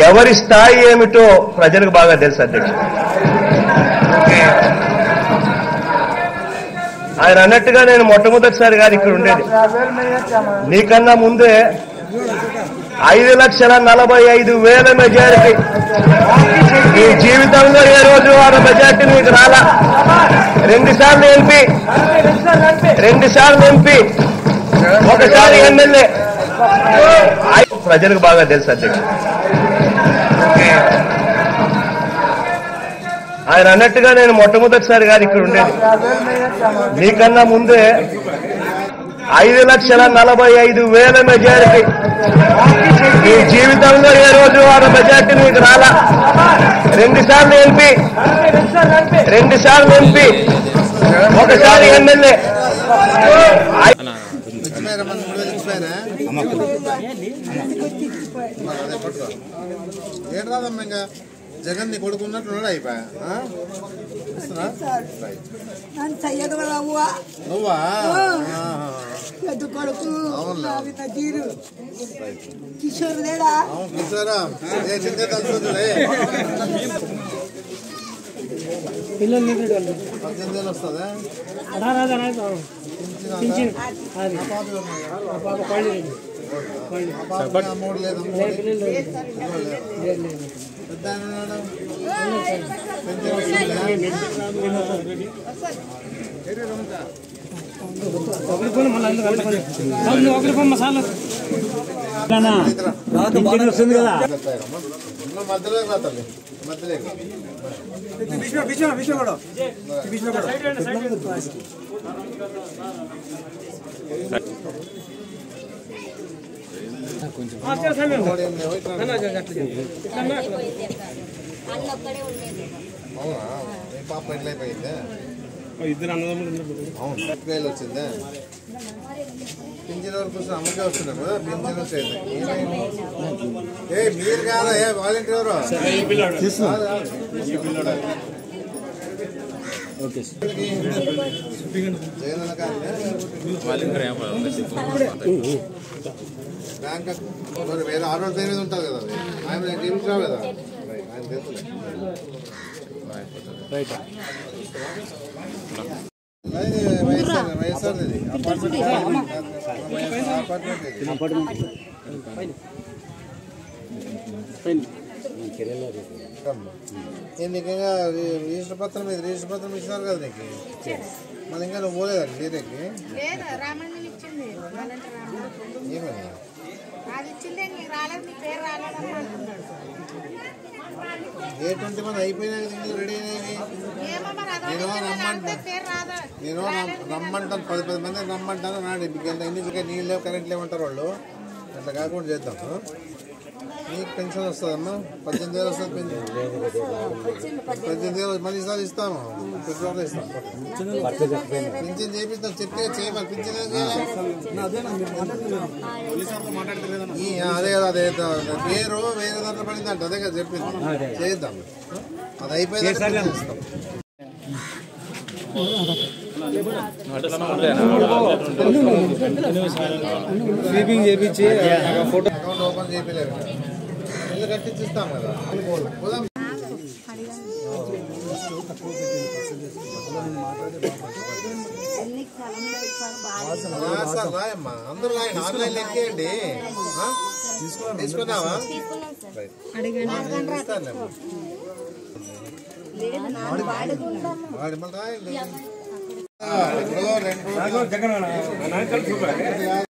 ఎవరి స్థాయి ఏమిటో ప్రజలకు బాగా తెలుసు అధ్యక్ష. ఆయన అన్నట్టుగా నేను మొట్టమొదటిసారి గారు ఇక్కడ ఉండేది. నీకన్నా ముందే 5,45,000 మెజారిటీ. ఈ జీవితంలో ఏ రోజు ఆ మెజారిటీ మీకు రాలా. 2 సార్లు ఎంపీ, 1 సారి ఎమ్మెల్యే. ప్రజలకు బాగా తెలుసు అధ్యక్ష. ఆయన అన్నట్టుగా నేను మొట్టమొదటిసారి గారు ఇక్కడ ఉండేది. నీకన్నా ముందే 5,45,000 మెజారిటీ. ఈ జీవితంలో ఏ రోజు ఆ మెజారిటీ మీకు రాలా. 2 సార్లు ఎంపీ, 1 సారి ఎమ్మెల్యే. ఏం రాదమ్మా ఇంకా జగన్ నీ కొడుకున్నట్టున్నాడు అయిపోయా. నువ్వా కొడుకు కిషోర్ కిషోరా చింత తలుచులే 18 వస్తుందా మూడు లేదు వస్తుంది కదా మధ్యలో రాత్రి మధ్యలో అవునా మీ పాప ఎట్లయిపోయిందా? ఇద్దరు అన్నదమ్ములు. అవును వేలు వచ్చిందా? పింఛన్ వరకు వస్తుంది అమ్మకే వస్తున్నాం కదా. పింఛన్ వచ్చేది మీరు కాదా వాలంటీర్ ఎవరు బ్యాంక్ వేరే 6 రోజుల పేరు మీద ఉంటుంది కదా. ఆయన రావు కదా ఆయన తెలుసు. వైఎస్ఆర్ నీకు రిజిస్టర్ పత్రం మీద రిజిస్టర్ పత్రం ఇచ్చినారు కదా నీకు. మళ్ళీ ఇంకా నువ్వు పోలేదండి డీరెక్కి ఏమని A21 అయిపోయినాక రెడీ అయినాయి. నేను రమ్మంటాను 10 మంది రమ్మంటాను. నాడు ఎన్ని నీళ్ళు లేవు కరెంట్ లేవంటారు వాళ్ళు. అట్లా కాకుండా చేద్దాం. నీకు పెన్షన్ వస్తుందమ్మా 18,000 వస్తుంది. పెన్షన్ 18,000 మళ్ళీ ఈసారి ఇస్తాము. ఫిబ్రవరిలో ఇస్తాం. పింఛన్ చేపిస్తాం. చెప్తే చేయమని పింఛన్ అదే కదా. అదే పేరు వేరే దాంట్లో పడిందంట. అదే కదా చెప్పింది. చేద్దాం. అది అయిపోయింది ఇస్తాం. స్వీపింగ్ చేయించి ఫోటో అకౌంట్ ఓపెన్ చేయలేదు. ఇల్లు కట్టించిస్తాం కదా. సార్ రాయమ్మా అందరూ రాయండి. ఆన్లైన్ ఎక్కేయండి. తీసుకున్నావా? వాడి మళ్ళీ రాయండి.